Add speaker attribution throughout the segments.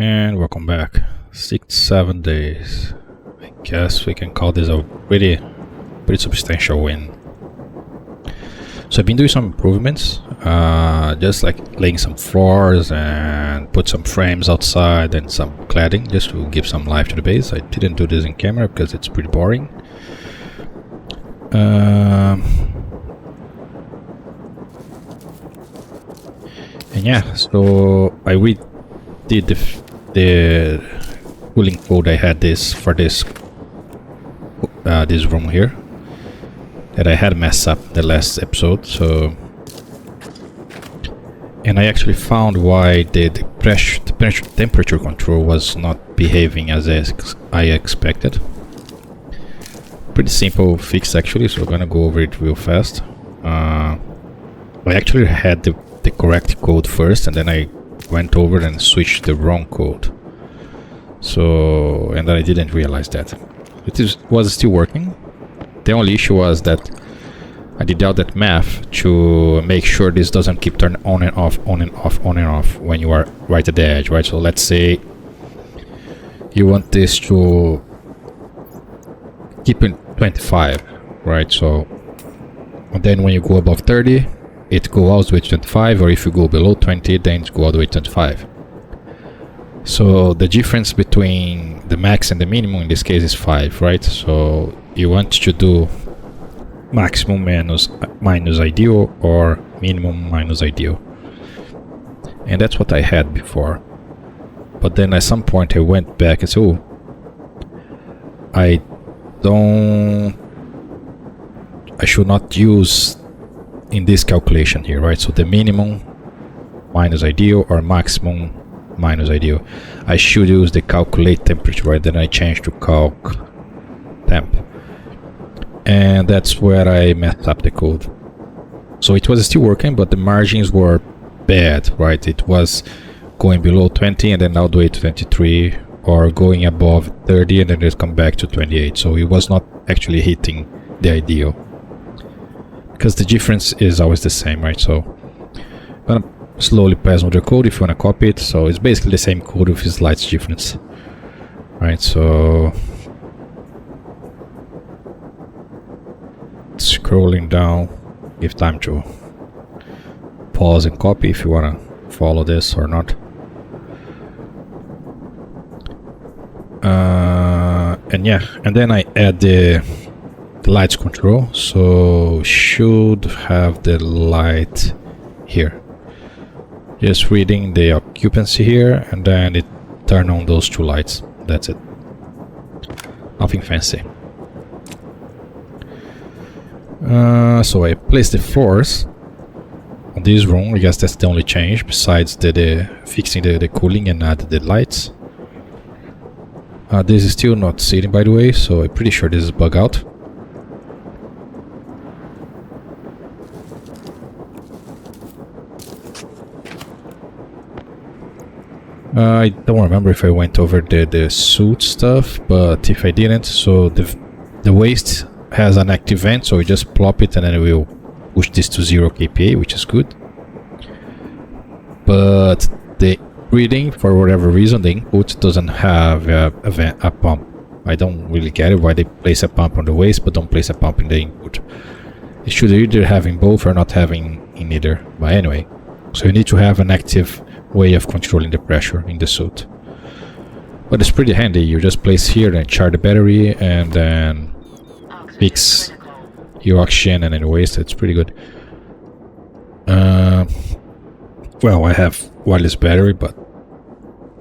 Speaker 1: And welcome back. 7 days. I guess we can call this a pretty substantial win. So I've been doing some improvements, just like laying some floors and put some frames outside and some cladding just to give some life to the base. I didn't do this in camera because it's pretty boring. And yeah, so I redid the cooling code I had for this room here that I had messed up the last episode. So, and I actually found why the temperature control was not behaving as I expected. Pretty simple fix actually, so I'm gonna go over it real fast. I actually had the correct code first, and then I went over and switched the wrong code. So, and then I didn't realize that was still working. The only issue was that I did all that math to make sure this doesn't keep turning on and off, on and off, on and off when you are right at the edge, right? So let's say you want this to keep in 25, right? So, and then when you go above 30, it goes all the way to 25, or if you go below 20, then it goes all the way to 25. So the difference between the max and the minimum in this case is 5, right? So you want to do maximum minus ideal or minimum minus ideal. And that's what I had before. But then at some point I went back and said, oh, I should not use in this calculation here, right? So the minimum minus ideal or maximum minus ideal. I should use the calculate temperature, right? Then I changed to calc temp. And that's where I messed up the code. So it was still working, but the margins were bad, right? It was going below 20 and then all the way to 23, or going above 30 and then it come back to 28. So it was not actually hitting the ideal, because the difference is always the same, right? So I'm gonna slowly pass on the code if you want to copy it. So it's basically the same code with a slight difference, right? So scrolling down, give time to pause and copy if you want to follow this or not. And yeah, and then I add the lights control, so should have the light here. Just reading the occupancy here, and then it turn on those two lights. That's it. Nothing fancy. So I placed the floors on this room. I guess that's the only change besides the fixing the cooling and add the lights. This is still not sitting, by the way, so I'm pretty sure this is bug out. I don't remember if I went over the suit stuff, but if I didn't, so the waste has an active vent, so we just plop it and then we'll push this to 0 kPa, which is good. But the reading, for whatever reason, the input doesn't have a pump. I don't really get it why they place a pump on the waste but don't place a pump in the input. It should either having both or not having in either. But anyway, so you need to have an active way of controlling the pressure in the suit. But it's pretty handy. You just place here and charge the battery and then fix your oxygen and then waste. It's pretty good. Well, I have wireless battery, but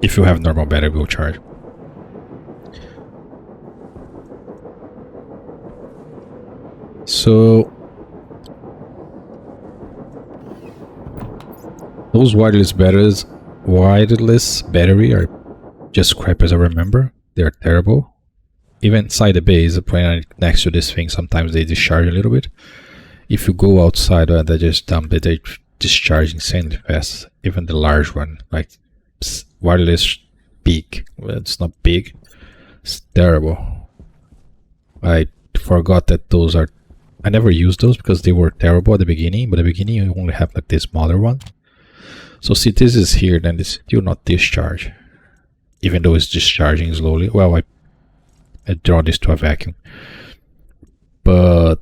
Speaker 1: if you have normal battery, we'll charge. So those wireless battery are just crap as I remember. They're terrible. Even inside the base, playing next to this thing, sometimes they discharge a little bit. If you go outside and they just dump it, they discharge insanely fast. Even the large one, like wireless big. Well, it's not big. It's terrible. I forgot that those are... I never used those because they were terrible at the beginning. But at the beginning you only have like this smaller one. So see, this is here, then it's still not discharge. even though it's discharging slowly. Well, I draw this to a vacuum, but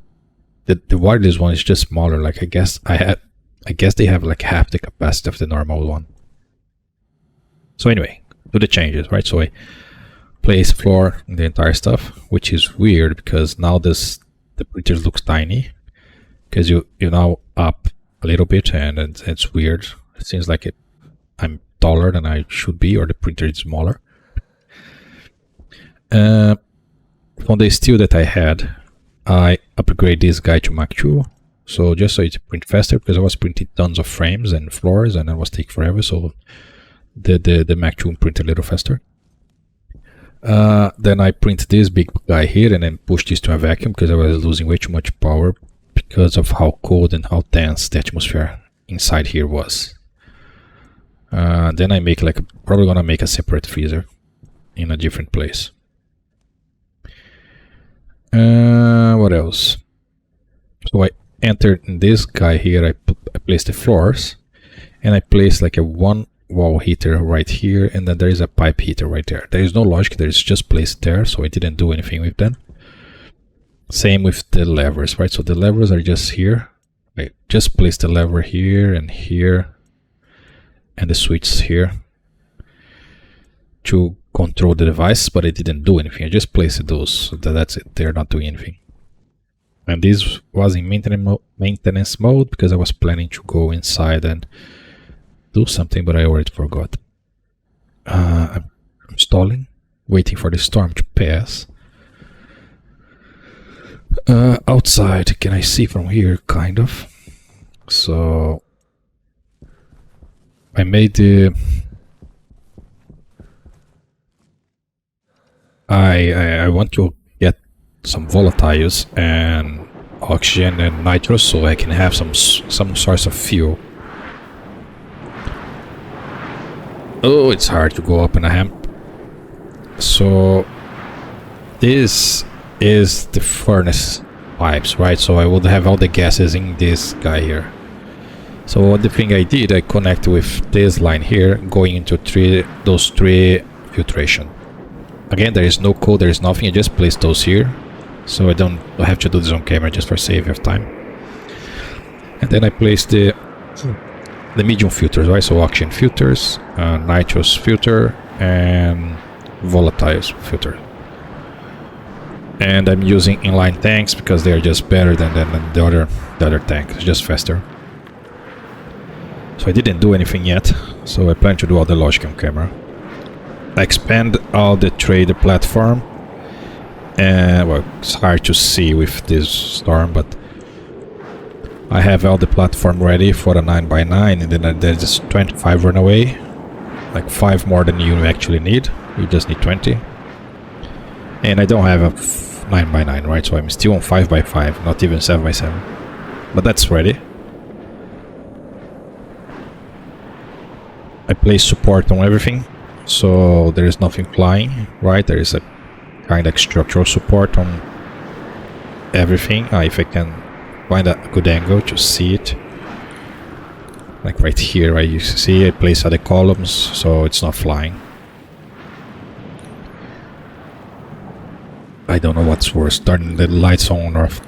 Speaker 1: the wireless one is just smaller. Like I guess they have like half the capacity of the normal one. So anyway, do the changes, right? So I place floor in the entire stuff, which is weird because now the printer looks tiny because you now up a little bit, and it's weird. It seems like I'm taller than I should be, or the printer is smaller. From the steel that I had, I upgrade this guy to Mach 2, so just so it print faster, because I was printing tons of frames and floors and it was taking forever, so the Mach 2 print a little faster. Then I print this big guy here and then push this to a vacuum because I was losing way too much power because of how cold and how dense the atmosphere inside here was. Then I make probably gonna make a separate freezer in a different place. What else? So I entered in this guy here, I place the floors, and I place like a one wall heater right here, and then there is a pipe heater right there. There is no logic, there is just placed there, so I didn't do anything with them. Same with the levers, right? So the levers are just here. I just place the lever here, and the switch here to control the device, but I didn't do anything. I just placed those, so that's it. They're not doing anything. And this was in maintenance mode because I was planning to go inside and do something, but I already forgot. I'm stalling, waiting for the storm to pass. Outside, can I see from here? Kind of. So I made the I want to get some volatiles and oxygen and nitrous so I can have some source of fuel. Oh, it's hard to go up in a hemp. So this is the furnace pipes, right? So I would have all the gases in this guy here. So the thing I did, I connect with this line here, going into those three filtration. Again, there is no code, there is nothing. I just place those here, so I don't have to do this on camera, just for save of time. And then I place the medium filters, right? So oxygen filters, nitrous filter, and volatiles filter. And I'm using inline tanks because they are just better than the other tank. It's just faster. So I didn't do anything yet, so I plan to do all the logic on camera. I expand all the trader platform, and well, it's hard to see with this storm, but I have all the platform ready for a 9x9, and then there's just 25 runaway, like 5 more than you actually need. You just need 20, and I don't have a 9x9, right? So I'm still on 5x5, not even 7x7, but that's ready. I place support on everything, so there is nothing flying, right? There is a kind of structural support on everything. If I can find a good angle to see it, like right here, right? You see I place other columns, so it's not flying. I don't know what's worse, turning the lights on or off.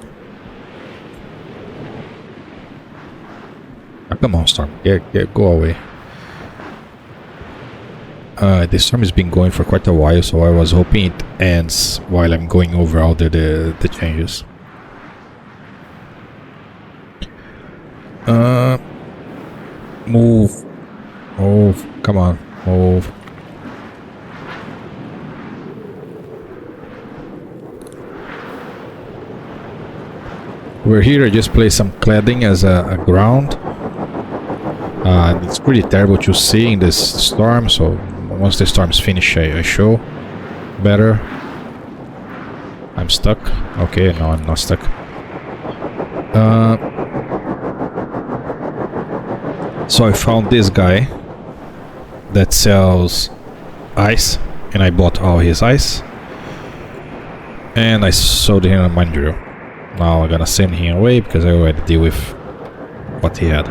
Speaker 1: Oh, come on, storm, go away. The storm has been going for quite a while, so I was hoping it ends while I'm going over all the changes. Move, come on, move. Over here I just place some cladding as a ground. It's pretty terrible to see in this storm, so once the storm's finished I show better. I'm stuck. Okay, no, I'm not stuck. So I found this guy that sells ice, and I bought all his ice, and I sold him a mine drill. Now I'm gonna send him away because I already deal with what he had.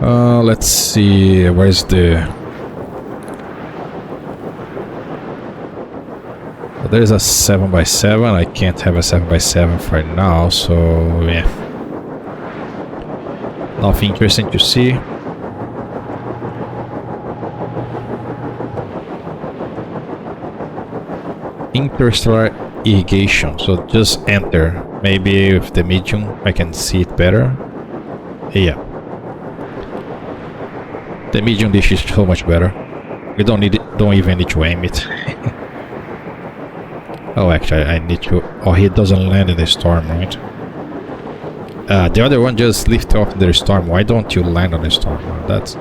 Speaker 1: Let's see, where's the... Well, there's a 7x7, I can't have a 7x7 for now, so yeah. Nothing interesting to see. Interstellar irrigation, so just enter. Maybe with the medium I can see it better. Yeah. The medium dish is so much better. You don't even need to aim it. Oh, actually, I need to... Oh, he doesn't land in the storm, right? The other one just lifts off the storm. Why don't you land on the storm? That's...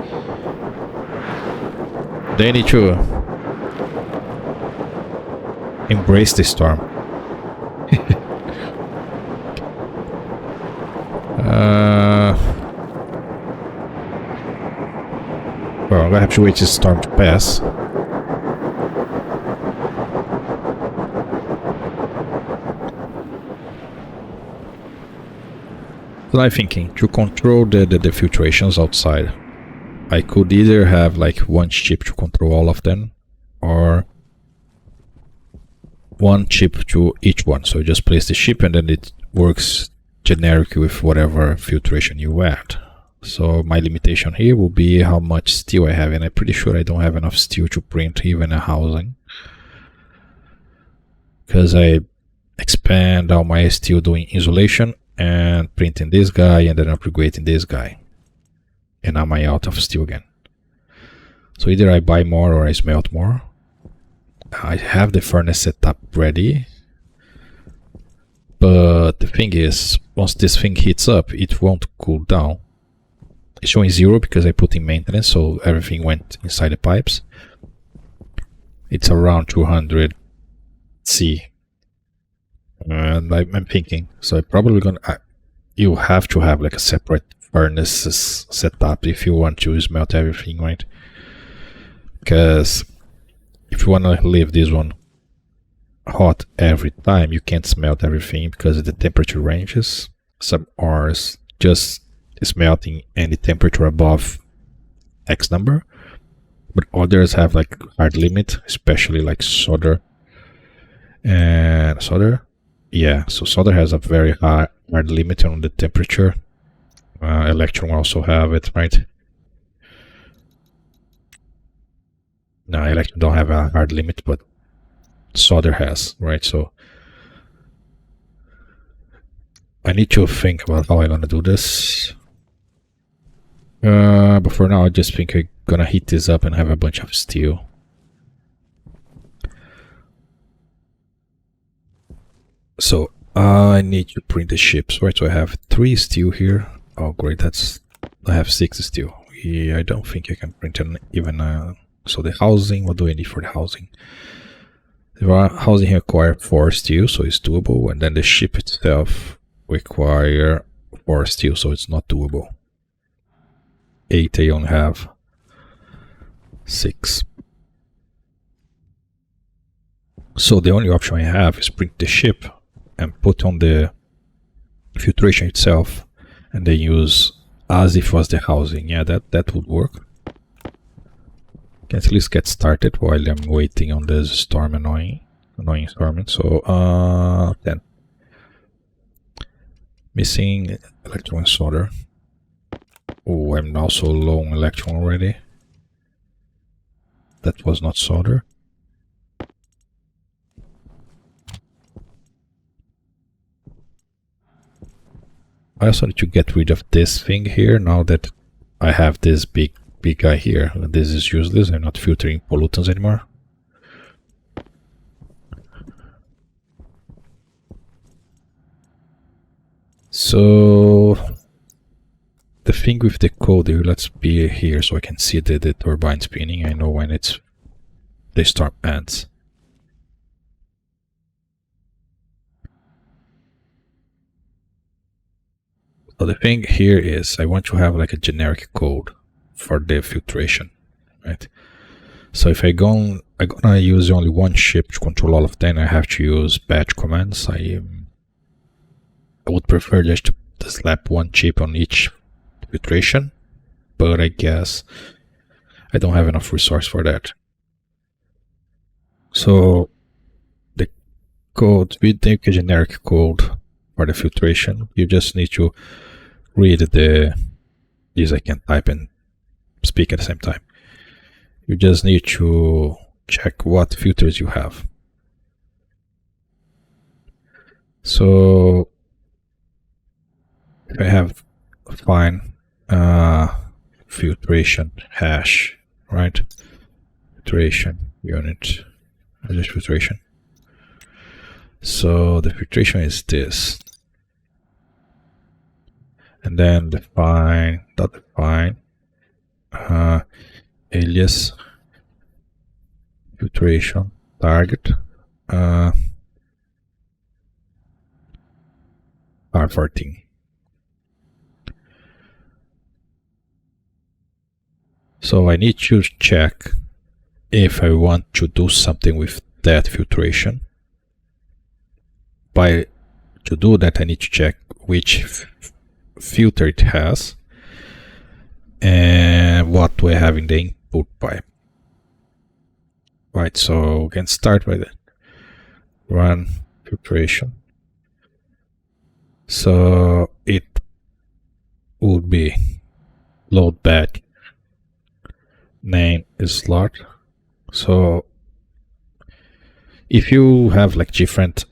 Speaker 1: They need to... embrace the storm. Well, I'm gonna have to wait this storm to pass. So I'm thinking, to control the filtrations outside, I could either have like one chip to control all of them, or one chip to each one. So you just place the chip and then it works generic with whatever filtration you add. So my limitation here will be how much steel I have, and I'm pretty sure I don't have enough steel to print even a housing, because I expand all my steel doing insulation and printing this guy and then upgrading this guy, and now I'm out of steel again. So either I buy more or I smelt more. I have the furnace set up ready, but the thing is, once this thing heats up, it won't cool down. It's showing 0 because I put in maintenance, so everything went inside the pipes. It's around 200 C, and I'm thinking, so I'm probably gonna... you have to have like a separate furnace set up if you want to smelt everything, right? Because if you want to leave this one hot every time, you can't smelt everything because of the temperature ranges. Some ores just smelting any temperature above X number, but others have like hard limit, especially like solder. And solder, yeah, so solder has a very hard limit on the temperature. Electron also have it, right? No, electron don't have a hard limit, but solder has, right? So I need to think about how I'm gonna do this. But for now, I just think I'm gonna heat this up and have a bunch of steel. So I need to print the ships, right? So I have 3 steel here. Oh great, I have 6 steel. Yeah, I don't think I can print even so the housing, what do I need for the housing? The housing requires 4 steel, so it's doable, and then the ship itself require 4 steel, so it's not doable. 8, I only have 6. So the only option I have is print the ship and put on the filtration itself, and then use as if it was the housing. Yeah, that would work. Can at least get started while I'm waiting on this storm, annoying storm. So 10. Missing electron and solder. Oh, I'm now so low on electron already. That was not solder. I also need to get rid of this thing here now that I have this big guy here. This is useless. I'm not filtering pollutants anymore. So the thing with the code here, let's be here so I can see the turbine spinning. I know when the storm ends. So the thing here is I want to have like a generic code for the filtration, right? So if I'm gonna use only one ship to control all of them, I have to use batch commands. I would prefer just to slap one chip on each filtration but I guess I don't have enough resource for that. So the code, we take a generic code for the filtration. You just need to read this I can type and speak at the same time. You just need to check what filters you have. So if I have fine filtration hash, right? Filtration unit, just filtration. So the filtration is this, and then define alias filtration target R14. So I need to check if I want to do something with that filtration. To do that, I need to check which filter it has and what do I have in the input pipe. Right, so we can start with it. Run filtration. So it would be load batch, name is slot. So if you have like different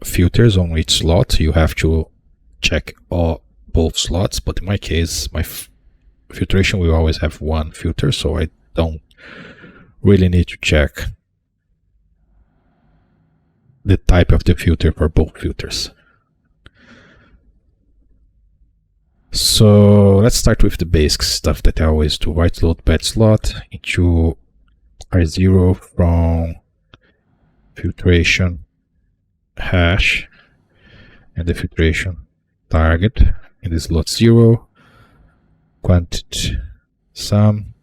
Speaker 1: filters on each slot, you have to check both slots, but in my case my filtration will always have one filter, so I don't really need to check the type of the filter for both filters. So let's start with the basic stuff that I always do. Right, load batch slot into R0 from filtration hash and the filtration target in this slot 0 quantity sum.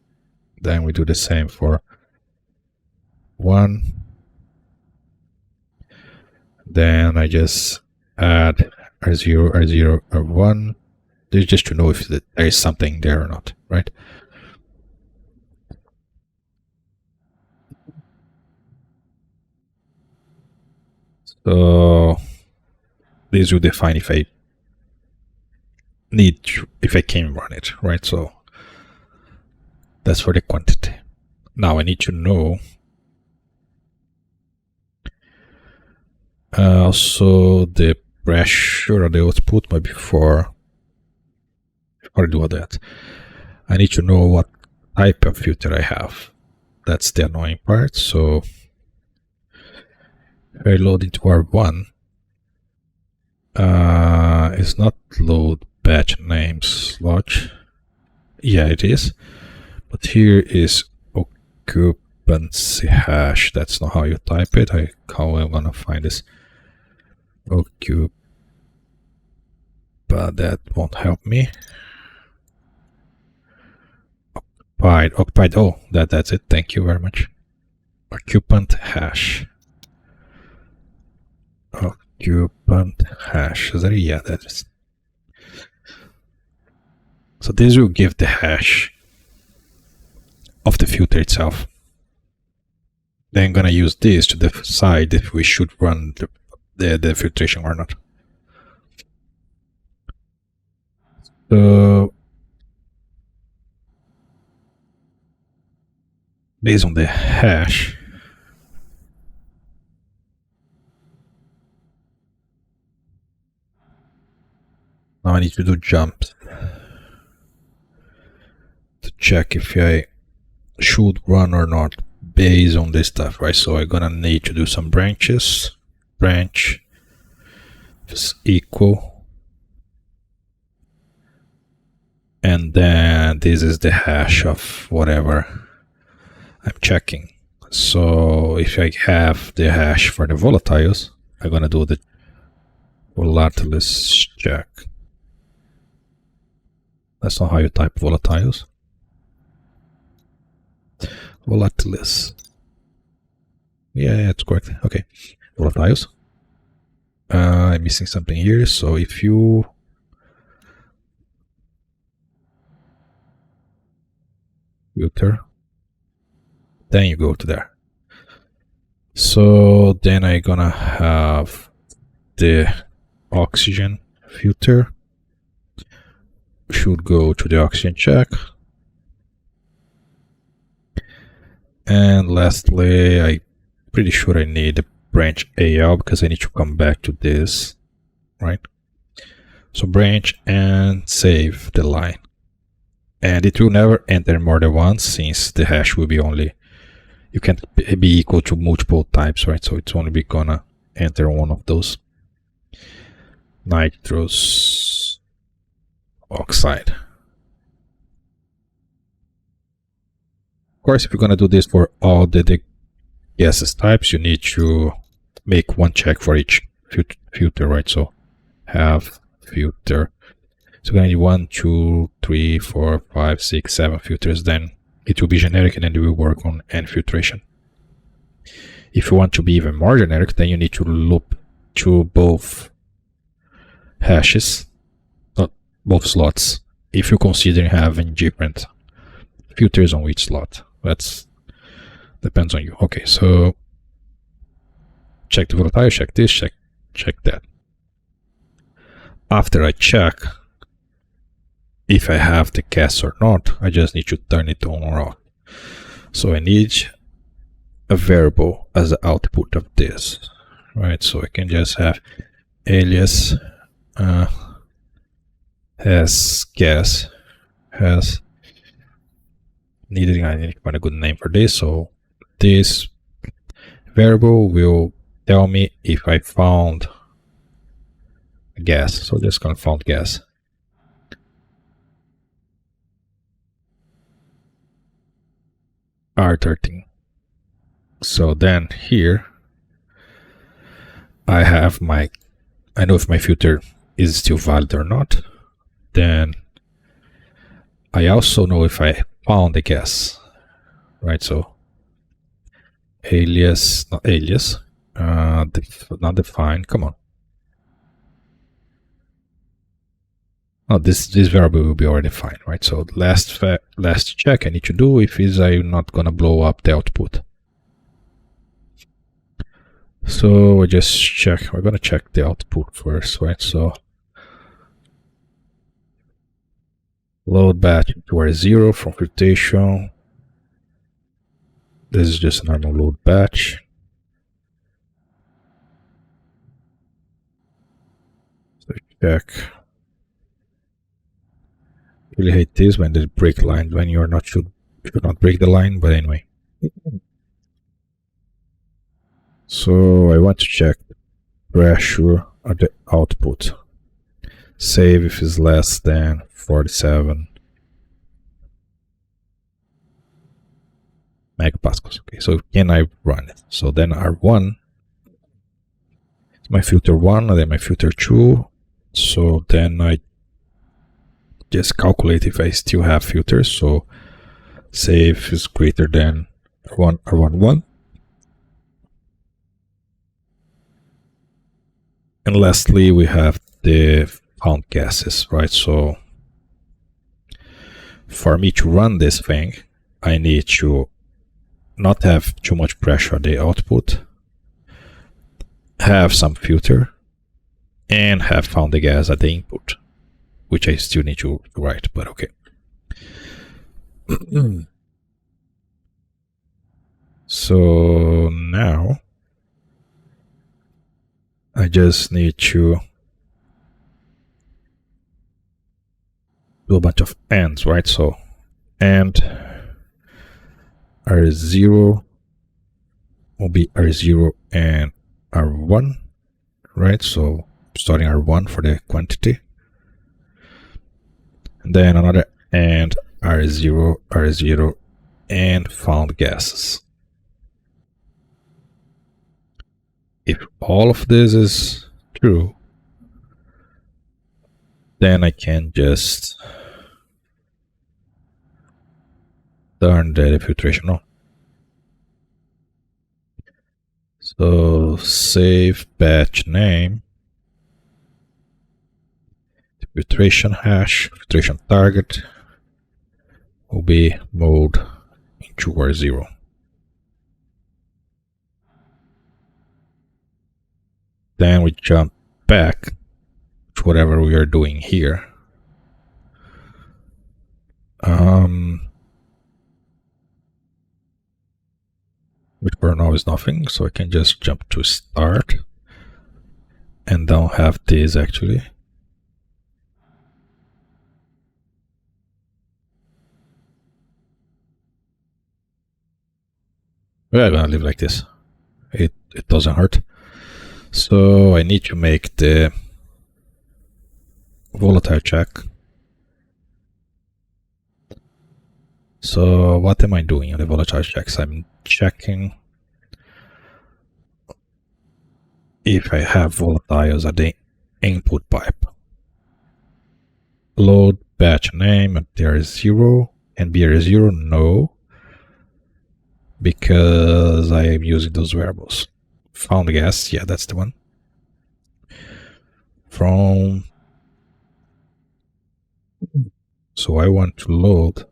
Speaker 1: Then we do the same for 1. Then I just add R0, R0, R1. This is just to know if there is something there or not, right? So this will define if I if I can run it, right? So that's for the quantity. Now I need to know also the pressure of the output. But before I do that, I need to know what type of filter I have. That's the annoying part. So if I load into R1, it's not load batch name slot. Yeah, it is. But here is occupancy hash. That's not how you type it. How I'm gonna find this but that won't help me. Occupied. Oh, that's it. Thank you very much. Occupant hash. Occupant hash. Is that? Yeah, that is. So this will give the hash of the filter itself. Then I'm gonna use this to decide if we should run the filtration or not. So based on the hash, now I need to do jumps to check if I should run or not based on this stuff, right? So I'm gonna need to do some branches. Branch is equal, and then this is the hash of whatever I'm checking. So if I have the hash for the volatiles, I'm gonna do the volatiles check. That's not how you type volatiles. Volatiles. Yeah, it's correct. Okay, volatiles. I'm missing something here. So if you filter, then you go to there. So then I'm gonna have the oxygen filter, should go to the oxygen check. And lastly, I'm pretty sure I need a branch AL because I need to come back to this, right? So branch and save the line. And it will never enter more than once since the hash will be only, you can't be equal to multiple types, right? So it's only be gonna enter one of those. Nitrous oxide. Of course, if you're gonna do this for all the gases types, you need to make one check for each filter, right? So have filter. So we're gonna need 1, 2, 3, 4, 5, 6, 7 filters. Then it will be generic, and then we will work on end filtration. If you want to be even more generic, then you need to loop to both hashes, not both slots, if you consider having different filters on each slot. That's depends on you. Okay, so check the volatile, check this, check that. After I check if I have the gas or not, I just need to turn it on or off. So I need a variable as the output of this, right? So I can just have alias has gas, has I need to find a good name for this. So this variable will tell me if I found gas. So just gonna found gas. R13. So then here I have I know if my filter is still valid or not. Then I also know if I found the gas, right? So alias, not alias, not defined. Come on. Oh, this variable will be already defined, right? So last check I need to do if I'm not gonna blow up the output. So I just check. We're gonna check the output first, right? So load batch to R0 from filtration. This is just a normal load batch. So check. Really hate this when they break lines when you're not should not break the line, but anyway. So I want to check pressure at the output. Save if it's less than 47 megapascals. Okay, so can I run it? So then R1 is my filter 1, and then my filter 2. So then I just calculate if I still have filters. So save is greater than R11. And lastly, we have the found gases, right? So for me to run this thing, I need to not have too much pressure at the output, have some filter, and have found the gas at the input, which I still need to write, but okay. So now I just need to do a bunch of ands, right? So and R0 will be R0 and R1, right? So starting R1 for the quantity. And then another and R0, R0, and found gases. If all of this is true, then I can just turn the filtration on. So save batch name, filtration hash, filtration target, will be mode into or 0. Then we jump back to whatever we are doing here. Which for now is nothing, so I can just jump to start and don't have this actually. We're gonna leave like this. It doesn't hurt. So I need to make the volatile check. So what am I doing on the volatile checks? I'm checking if I have volatiles at the input pipe. Load batch name and there is 0 and beer is 0, no, because I am using those variables. Found gas, yeah, that's the one. From, so I want to load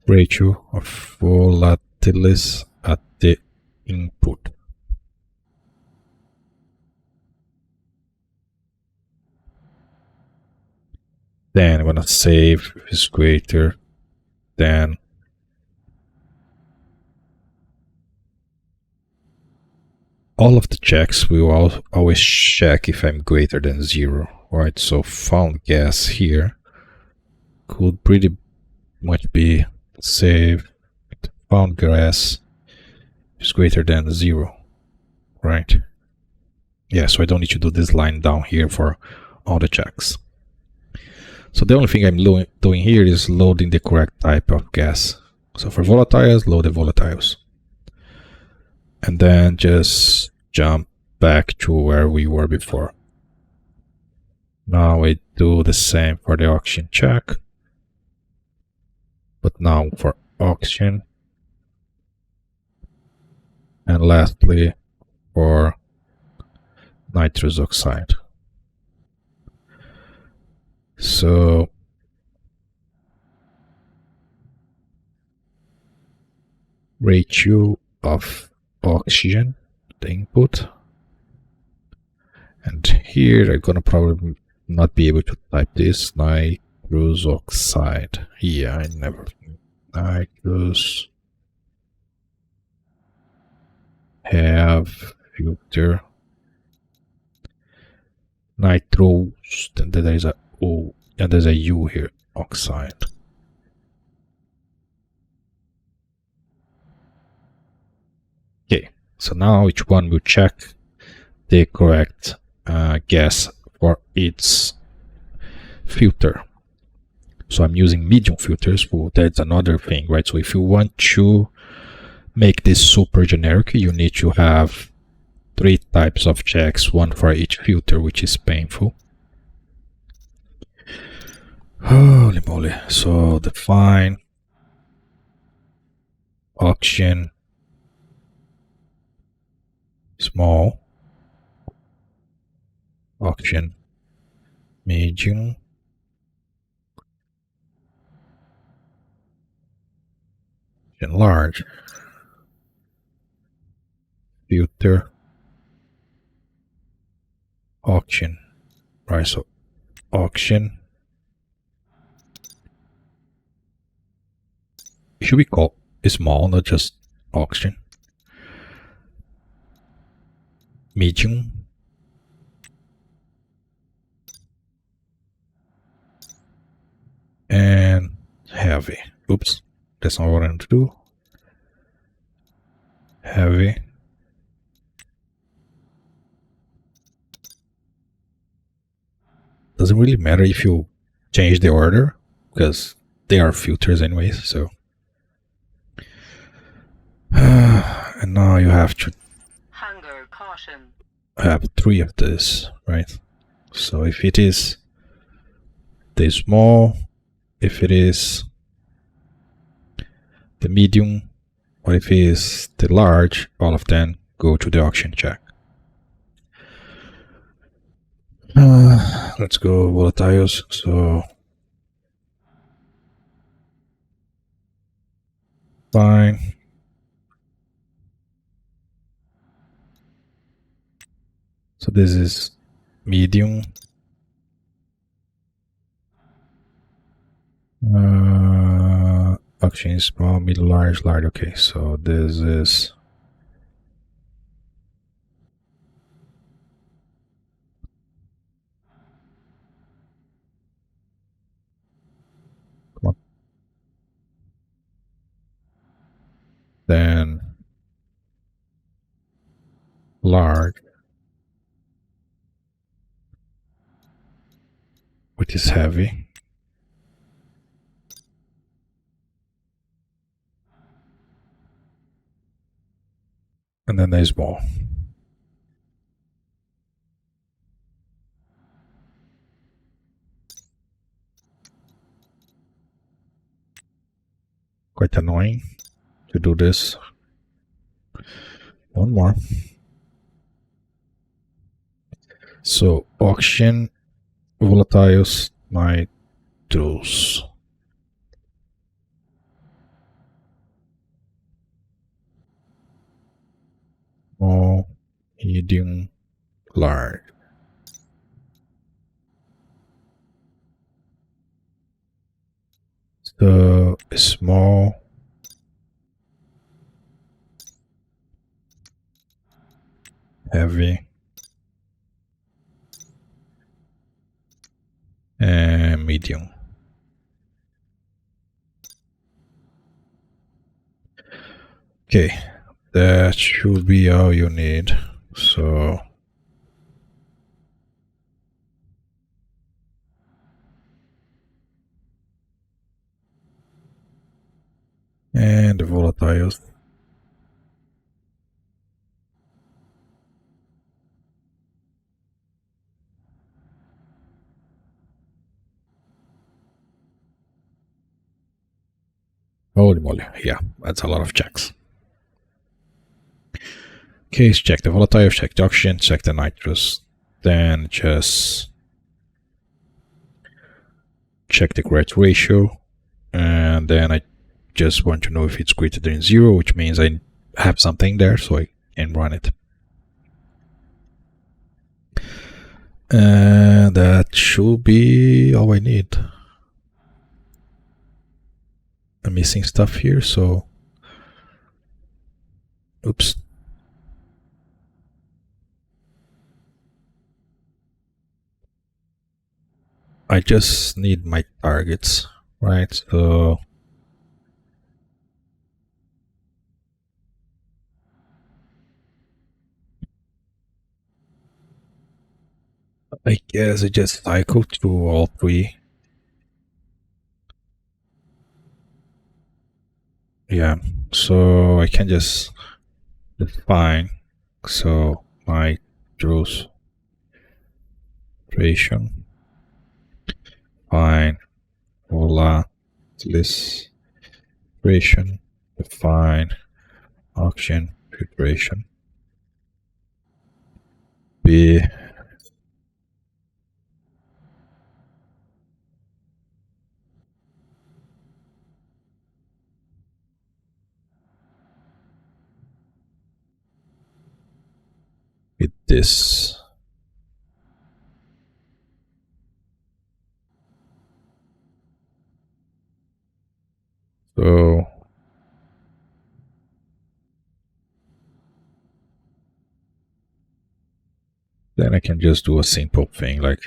Speaker 1: ratio of volatiles at the input. Then I'm gonna save if it's greater than all of the checks. We will always check if I'm greater than 0. Right, so found gas here could pretty much be save found gas is greater than 0, right? Yeah, so I don't need to do this line down here for all the checks. So the only thing I'm doing here is loading the correct type of gas. So for volatiles, load the volatiles. And then just jump back to where we were before. Now we do the same for the oxygen check. But now for oxygen. And lastly, for nitrous oxide. So ratio of oxygen, the input, and here I'm gonna probably not be able to type this, nitrous oxide. Yeah, I never nitrous have filter nitrous, then there is a O and there's a U here, oxide. Okay, so now each one will check the correct gas for its filter. So I'm using medium filters. Well, that's another thing, right? So if you want to make this super generic, you need to have 3 types of checks, one for each filter, which is painful. Holy moly. So define oxygen small, oxygen medium, oxygen large, filter, oxygen, right? So oxygen, it should be called small, not just oxygen. Medium, and heavy. Oops, that's not what I want to do. Heavy. Doesn't really matter if you change the order, because they are filters anyways, so. And now you have to
Speaker 2: Hunger caution.
Speaker 1: have 3 of this, right? So if it is the small, if it is the medium, or if it is the large, all of them go to the oxygen check. Let's go volatiles. So Fine. So this is medium. Action is small, middle, large, large. Okay, so this is come on. Then large, which is heavy. And then there's small. Quite annoying to do this. One more. So auction, volatiles, nitrous. Small, medium, large. So small, heavy, and medium. Okay, that should be all you need. So and the volatiles. Holy moly, yeah, that's a lot of checks. Okay, check the volatiles, check the oxygen, check the nitrous, then just check the correct ratio, and then I just want to know if it's greater than 0, which means I have something there, so I can run it. And that should be all I need. I'm missing stuff here, so oops. I just need my targets, right? So I guess I just cycle through all three. Yeah, so I can just define. So my Filtration, fine, volatilization, define, auction, filtration, B, with this. So then I can just do a simple thing like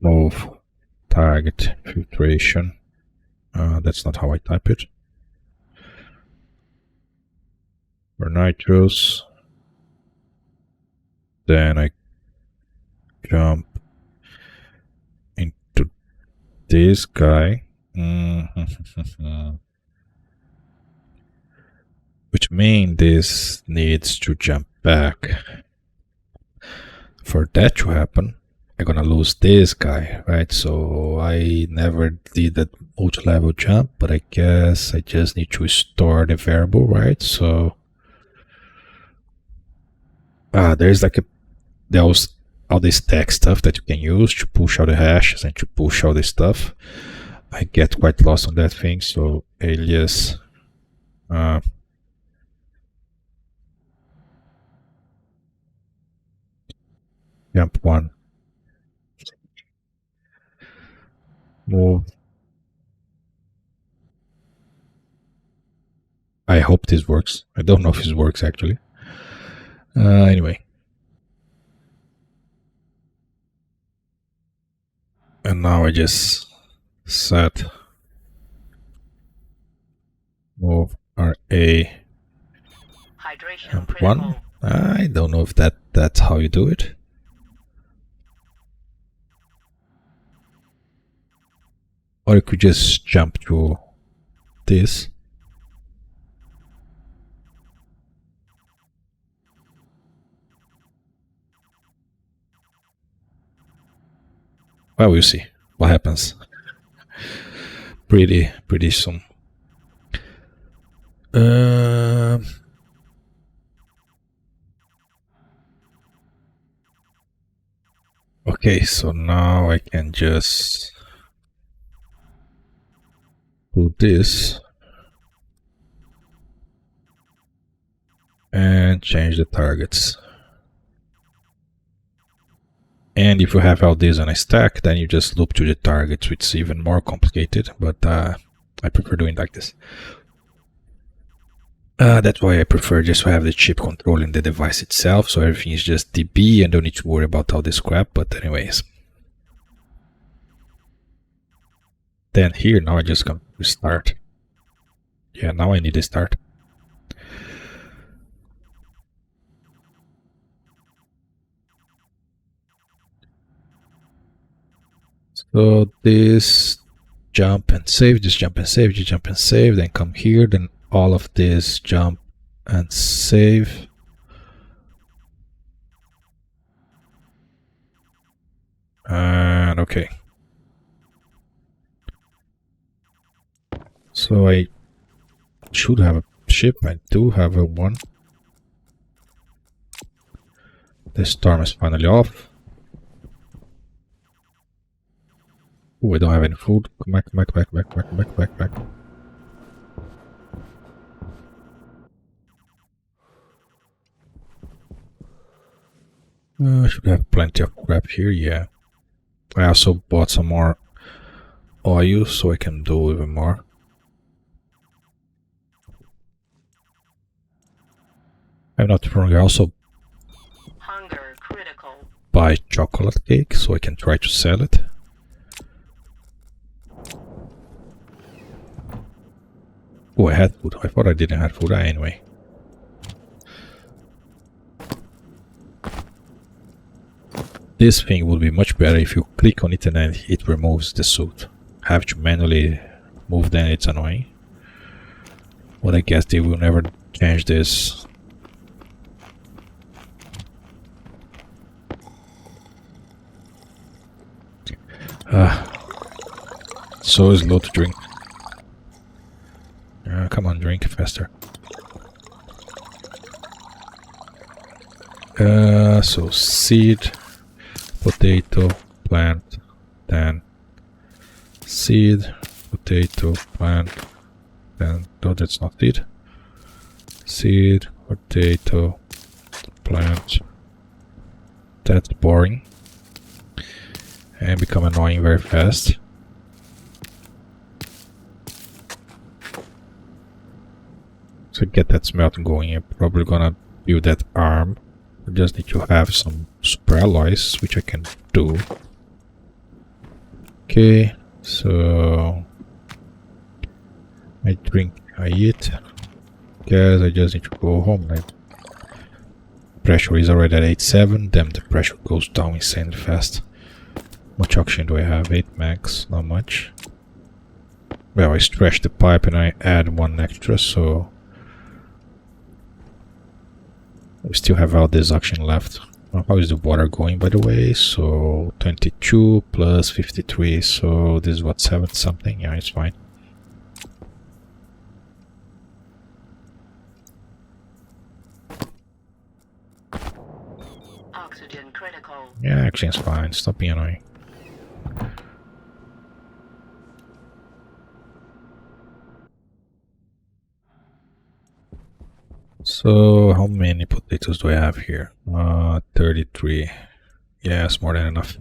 Speaker 1: move target filtration. That's not how I type it. For nitrous, then I jump into this guy. Which means this needs to jump back. For that to happen, I'm gonna lose this guy, right? So I never did that multi-level jump, but I guess I just need to store the variable, right? So there's like there's all this tech stuff that you can use to push out the hashes and to push all this stuff. I get quite lost on that thing, so alias Uh, jump 1. Move. I hope this works. I don't know if this works actually. Anyway. And now I just set move RA
Speaker 2: Hydration
Speaker 1: jump
Speaker 2: critical.
Speaker 1: 1. I don't know if that's how you do it. Or you could just jump to this. Well, we'll see what happens. Pretty soon. Okay, so now I can just do this and change the targets. And if you have all this on a stack, then you just loop to the targets, which is even more complicated, but I prefer doing like this. That's why I prefer just to have the chip controlling the device itself, so everything is just DB and don't need to worry about all this crap, but anyways. Then here, now I just come to start. Yeah, now I need to start. So this jump and save, just jump and save, just jump and save, then come here, then all of this jump and save. And okay. So I should have a ship, I do have a one. The storm is finally off. Oh, I don't have any food. Come back, come back, back, back, back, back, back, back. I should have plenty of crap here, yeah. I also bought some more oil so I can do even more. I'm not wrong, I also
Speaker 2: Hunger critical.
Speaker 1: buy chocolate cake so I can try to sell it. Oh, I had food. I thought I didn't have food anyway. This thing would be much better if you click on it and then it removes the suit. Have to manually move, then it's annoying. But I guess they will never change this. So slow to drink. Come on, drink faster. So seed, potato, plant, then seed, potato, plant, then no, that's not it. Seed, potato, plant. That's boring and become annoying very fast. To get that smelt going, I'm probably gonna build that arm. I just need to have some super alloys, which I can do. Okay, so I drink, I eat. Guess I just need to go home now. Pressure is already at 87. Damn, the pressure goes down insanely fast. Much oxygen do I have? 8 max, not much. Well, I stretch the pipe and I add 1 extra, so we still have all this oxygen left. How is the water going, by the way? So 22 plus 53, so this is what, 7 something? Yeah, it's fine.
Speaker 2: Oxygen critical.
Speaker 1: Yeah, actually it's fine. Stop being annoying. So how many potatoes do I have here? 33. Yes, more than enough.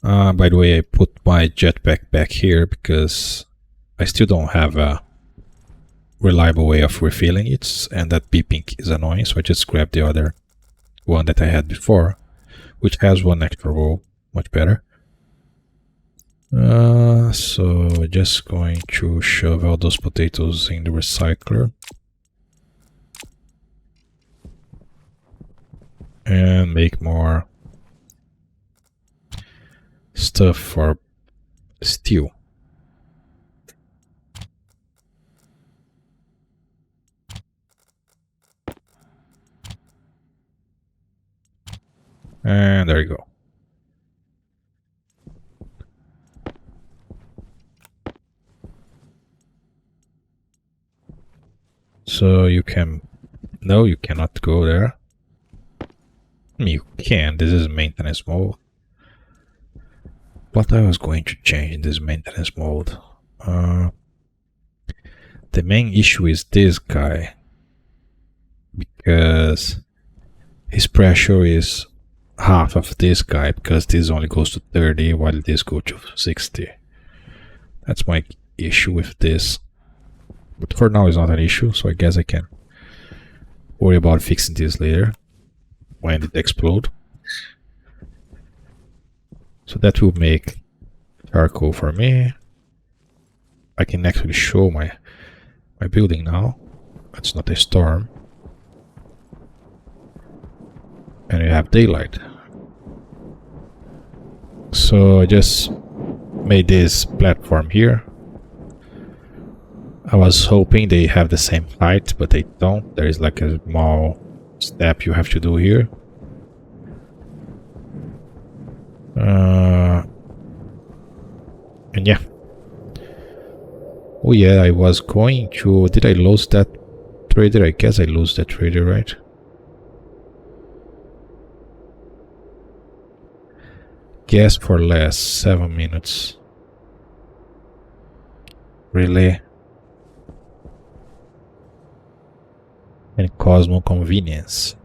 Speaker 1: By the way, I put my jetpack back here because I still don't have a reliable way of refilling it, and that beeping is annoying, so I just grabbed the other one that I had before, which has one extra roll, much better. So just going to shove all those potatoes in the recycler. And make more stuff for stew. And there you go. So you can... No, you cannot go there. I mean, you can. This is maintenance mode. What I was going to change in this maintenance mode. The main issue is this guy. Because his pressure is half of this guy, because this only goes to 30 while this goes to 60. That's my issue with this. But for now it's not an issue, so I guess I can worry about fixing this later when it explodes. So that will make charcoal for me. I can actually show my building now. It's not a storm. And we have daylight. So I just made this platform here. I was hoping they have the same height, but they don't. There is like a small step you have to do here. And yeah. Oh yeah, I was going to... Did I lose that trader? I guess I lost that trader, right? Gas for less, 7 minutes. Really? And Cosmo convenience.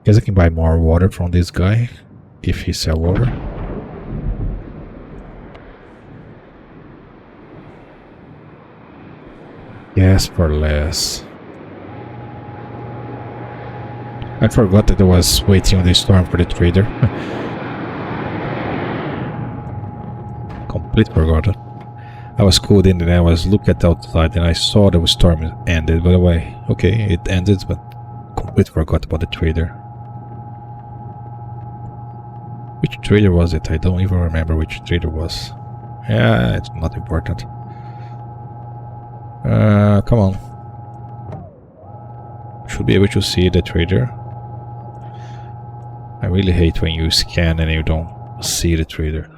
Speaker 1: Guess I can buy more water from this guy if he sell water. Gas for less. I forgot that I was waiting on the storm for the trader. Complete forgot it. I was cold in and I was looking outside and I saw the storm ended. By the way, okay, it ended, but complete forgot about the trader. Which trader was it? I don't even remember which trader was. Yeah, it's not important. Come on. Should be able to see the trader. I really hate when you scan and you don't see the trader.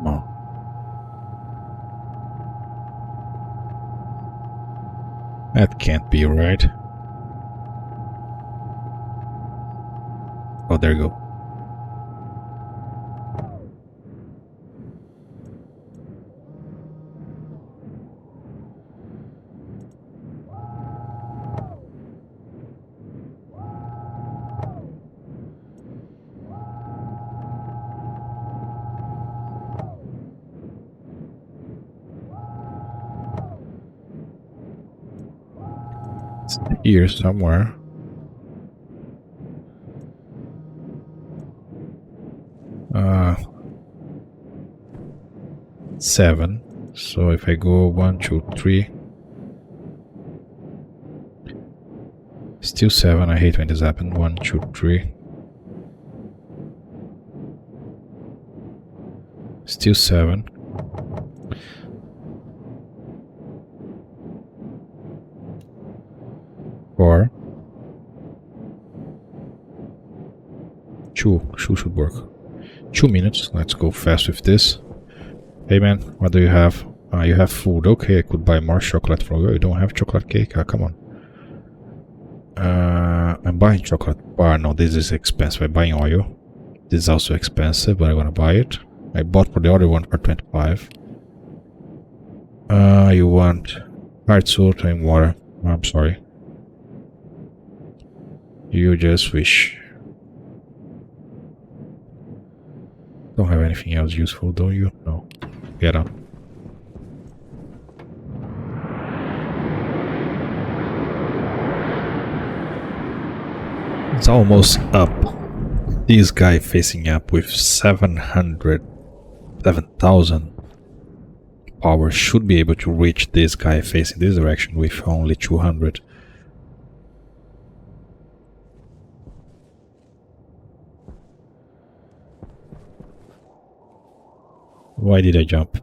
Speaker 1: No. That can't be right. Oh, there you go. It's here somewhere. Seven. So if I go 1, 2, 3, still 7. I hate when this happens. 1, 2, 3, still 7. Two should work. 2 minutes. Let's go fast with this. Hey man, what do you have? You have food. Okay, I could buy more chocolate from you. You don't have chocolate cake? Ah, come on. I'm buying chocolate bar. No, this is expensive. I'm buying oil. This is also expensive, but I'm gonna buy it. I bought for the other one for 25. You want hard salt and water. I'm sorry. You just wish. Don't have anything else useful, do you? No. Get up. It's almost up. This guy facing up with 7,000 power should be able to reach this guy facing this direction with only 200. Why did I jump?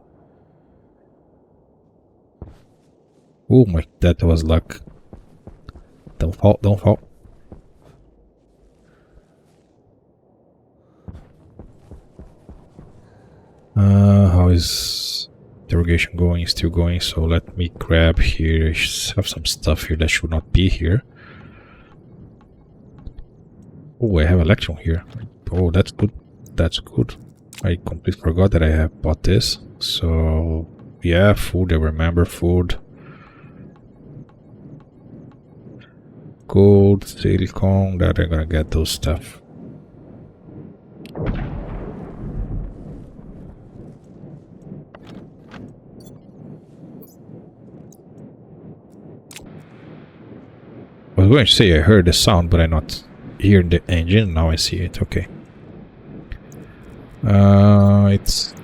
Speaker 1: Oh my, that was luck. Don't fall, don't fall. How is interrogation going? Still going, so let me grab here. I have some stuff here that should not be here. Oh, I have electron here. Oh, that's good. That's good. I completely forgot that I have bought this. So, yeah, food. I remember food. Gold, silicone. That I'm gonna get those stuff. I was going to say I heard the sound, but I not hear the engine. Now I see it. Okay. It's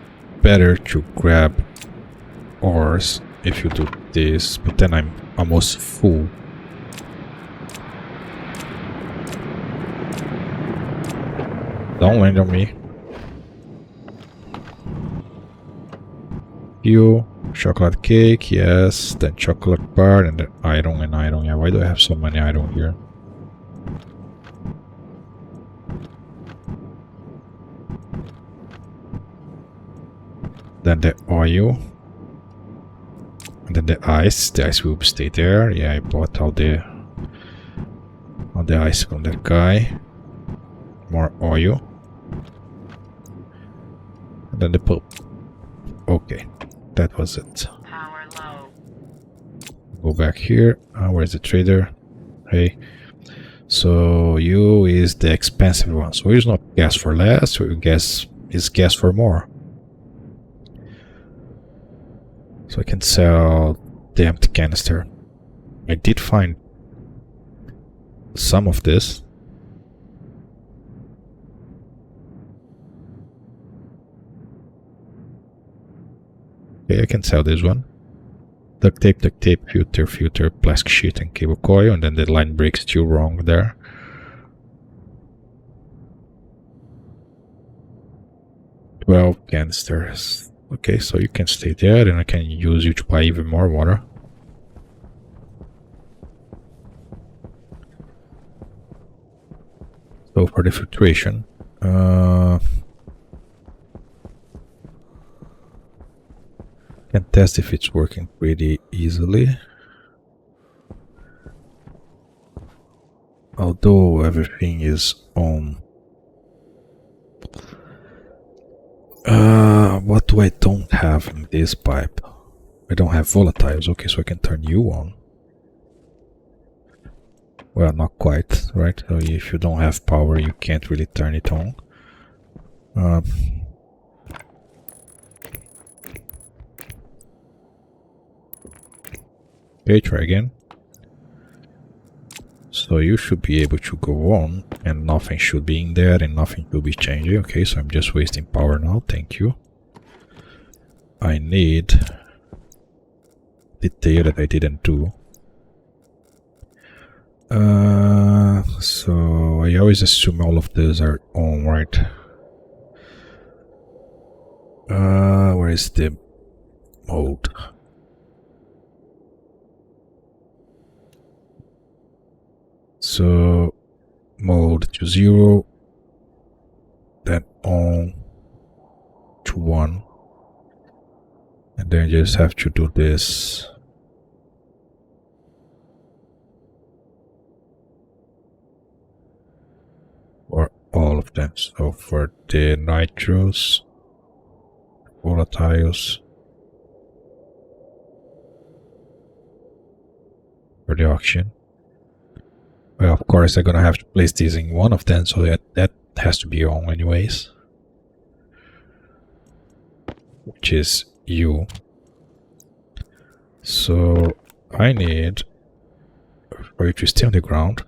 Speaker 1: better to grab ores if you do this, but then I'm almost full. Don't land on me. You. Chocolate cake, yes. Then chocolate bar and then iron and iron. Yeah, why do I have so many iron here? Then the oil. And then the ice. The ice will stay there. Yeah, I bought all the ice from that guy. More oil. And then the pulp. Okay. That was it.
Speaker 2: Power low.
Speaker 1: Go back here. Where's the trader? Hey. So you is the expensive one. So it's not gas for less, so you guess is gas for more. So I can sell the empty canister. I did find some of this. Okay, I can sell this one. Duct tape, filter, plastic sheet, and cable coil, and then the line breaks still wrong there. Well, canisters. Okay, so you can stay there, and I can use you to buy even more water. So for the filtration, can test if it's working pretty easily. Although everything is on. What do I don't have in this pipe? I don't have volatiles. Okay, so I can turn you on. Well, not quite, right? So if you don't have power, you can't really turn it on. Okay, try again. So you should be able to go on, and nothing should be in there, and nothing will be changing. Okay, so I'm just wasting power now. Thank you. I need detail that I didn't do. So I always assume all of these are on, right? Where is the mode? So mode to 0, then on to 1, and then you just have to do this. For all of them. So for the nitros, volatiles, for the auction. Well, of course, I'm gonna have to place this in one of them, so that has to be on anyways. Which is you. So I need for you to stay on the ground.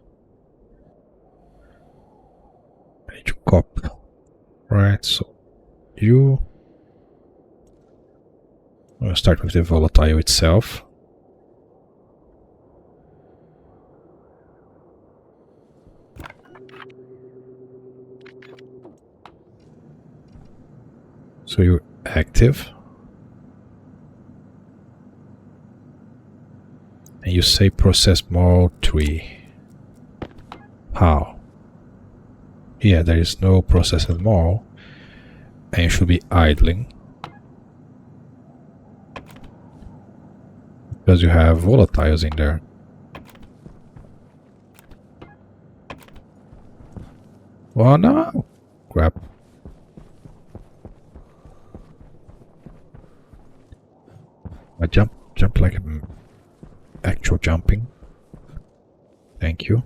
Speaker 1: I need to cop. Right, so you. I'm gonna start with the volatile itself. So you're active. And you say process mode 3. How? Yeah, there is no process mode. And you should be idling. Because you have volatiles in there. Oh no! Crap. I jump like an actual jumping. Thank you.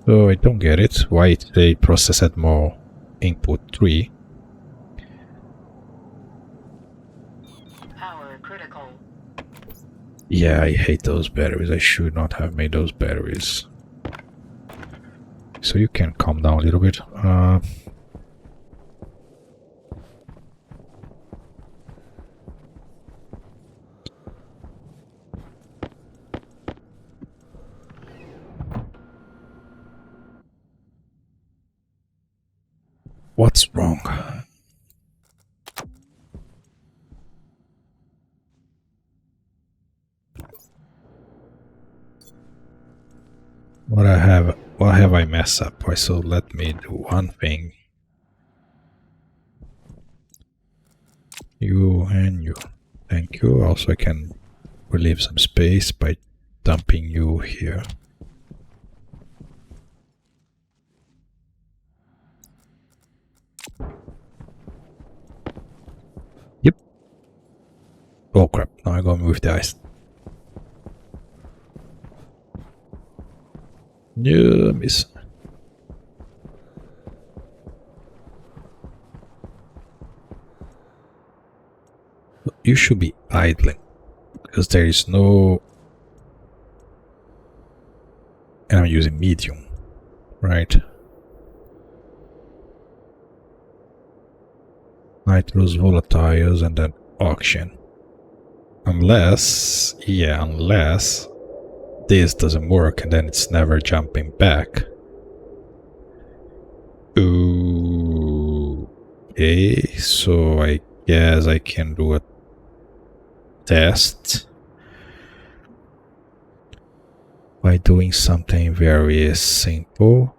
Speaker 1: So I don't get it. Why they processed more input 3?
Speaker 2: Power critical.
Speaker 1: Yeah, I hate those batteries. I should not have made those batteries. So you can calm down a little bit. What's wrong? What have I messed up? Why, so let me do one thing. You and you. Thank you. Also I can relieve some space by dumping you here. Yep. Oh crap, now I'm gonna move the ice. No, miss. You should be idling, because there is no... And I'm using medium, right? Nitros, volatiles, and then auction. Unless this doesn't work and then it's never jumping back. Ooh. Okay, so I guess I can do a test by doing something very simple.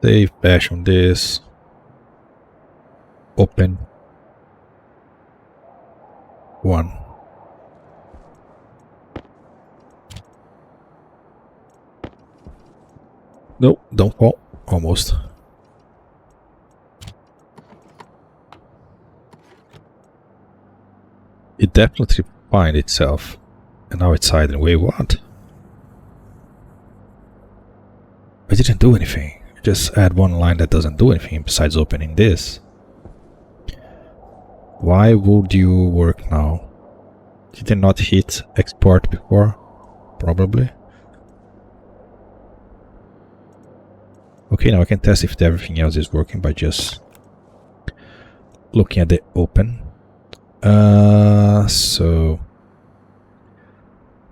Speaker 1: Save bash on this. Open. 1. No, don't fall. Almost. It definitely find itself. And now it's hiding. Wait, what? I didn't do anything. I just add one line that doesn't do anything besides opening this. Why would you work now? Did it not hit export before? Probably. Okay, now I can test if everything else is working by just looking at the open. So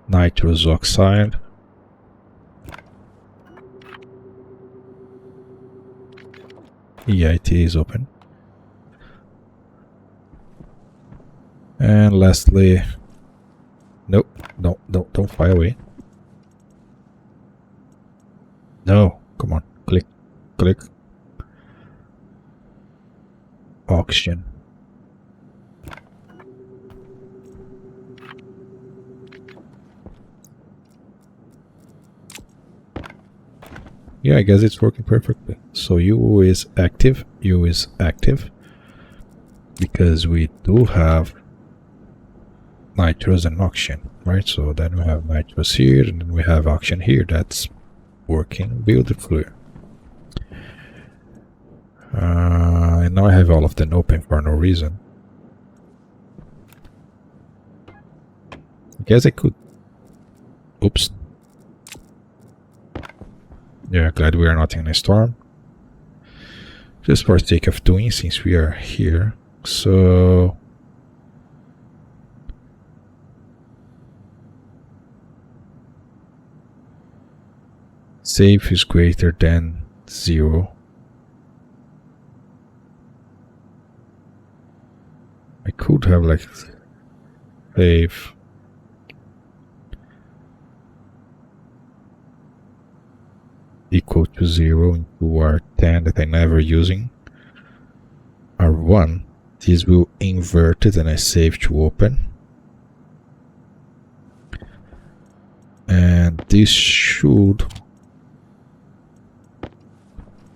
Speaker 1: nitrous oxide. Yeah, it is open. And lastly, nope, don't fly away. No, come on, click. Auction. Yeah, I guess it's working perfectly. So U is active, because we do have nitros and auction, right? So then we have nitros here, and then we have auction here. That's working beautifully. And now I have all of them open for no reason. I guess I could. Oops. Yeah, glad we are not in a storm. Just for the sake of doing, since we are here. So safe is greater than 0. I could have like safe equal to 0 into R10 that I'm never using. R1, this will invert it and I save to open. And this should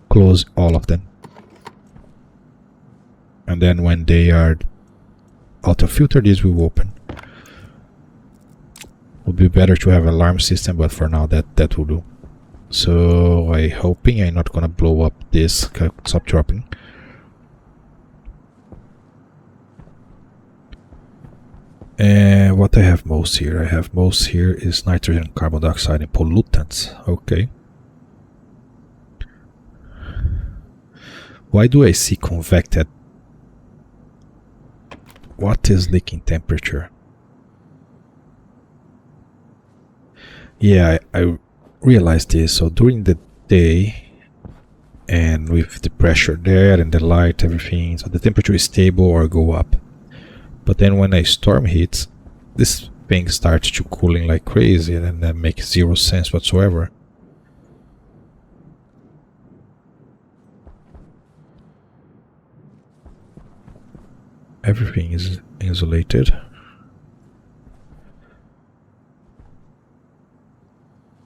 Speaker 1: close all of them. And then when they are auto filter, this will open. Would be better to have alarm system, but for now that will do. So I hoping I'm not gonna blow up this. Stop dropping. And what I have most here? I have most here is nitrogen, carbon dioxide, and pollutants. Okay. Why do I see convected? What is leaking temperature? Yeah, I realized this. So during the day, and with the pressure there and the light, everything, so the temperature is stable or go up. But then when a storm hits, this thing starts to cooling like crazy, and that makes 0 sense whatsoever. Everything is insulated.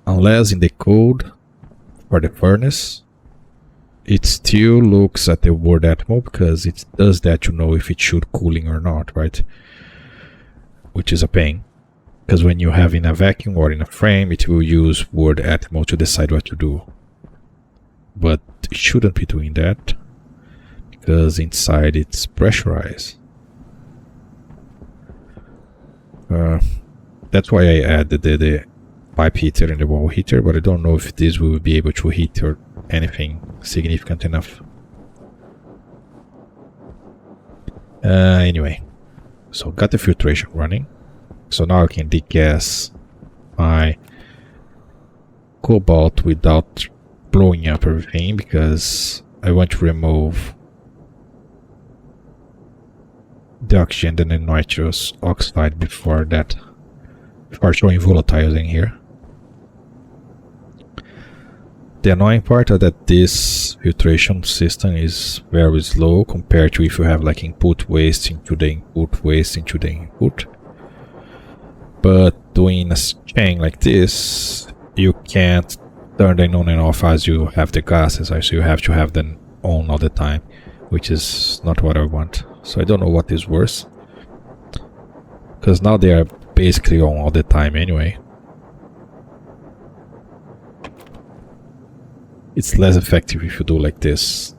Speaker 1: Unless in the code for the furnace, it still looks at the word atmo, because it does that to know if it should cooling or not, right? Which is a pain, because when you have in a vacuum or in a frame, it will use word atmo to decide what to do. But it shouldn't be doing that, because inside it's pressurized. That's why I added the pipe heater and the wall heater, but I don't know if this will be able to heat or anything significant enough. Anyway, so got the filtration running. So now I can degas my cobalt without blowing up everything, because I want to remove the oxygen and the nitrous oxide before showing volatiles in here. The annoying part is that this filtration system is very slow compared to if you have like input waste into the input, waste into the input. But doing a chain like this, you can't turn them on and off as you have the gases, so you have to have them on all the time, which is not what I want. So I don't know what is worse, because now they are basically on all the time anyway. It's less effective if you do like this.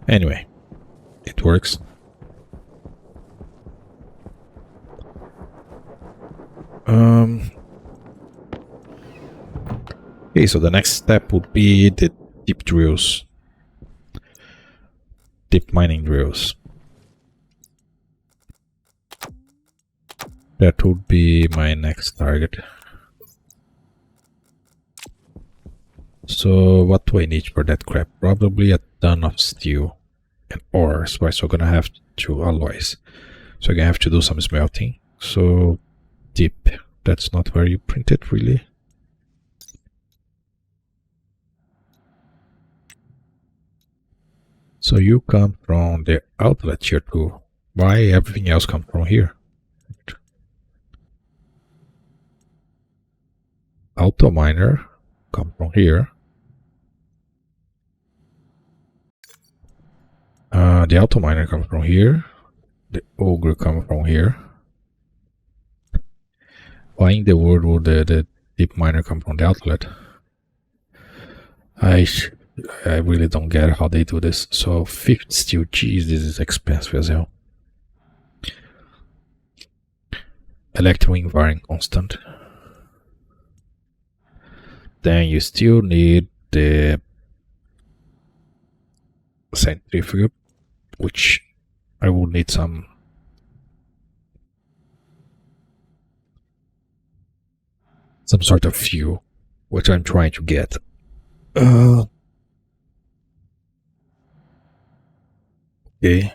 Speaker 1: Anyway, it works. Okay, so the next step would be the deep drills. Deep mining drills. That would be my next target. So what do I need for that crap? Probably a ton of steel and ores, right? So I'm gonna have two alloys. So I'm gonna have to do some smelting. So deep, that's not where you print it really. So you come from the outlet here too. Why everything else come from here? Auto miner come from here. The auto miner comes from here. The ogre comes from here. Why in the world would the deep miner come from the outlet? I really don't get how they do this. So 50 steel, geez, this is expensive as hell. Electro varying constant. Then you still need the centrifuge, which I will need some sort of fuel, which I'm trying to get. Okay.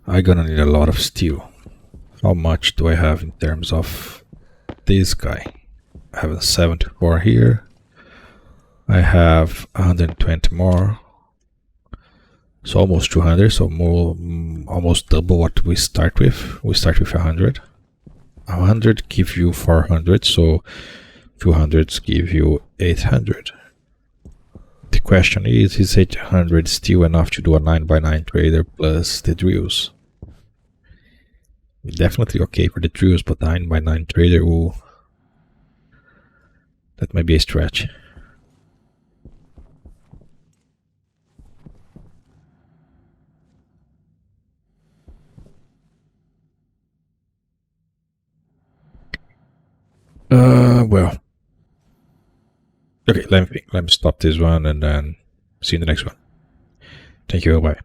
Speaker 1: I'm gonna need a lot of steel. How much do I have in terms of this guy? I have a 74 here. I have 120 more. So almost 200, so more, almost double what we start with. We start with 100. 100 give you 400, so 200 give you 800. The question is 800 still enough to do a 9x9 trader plus the drills? Definitely okay for the drills, but 9x9 trader, ooh, that might be a stretch. Well. Okay, let me stop this one and then see you in the next one. Thank you, bye.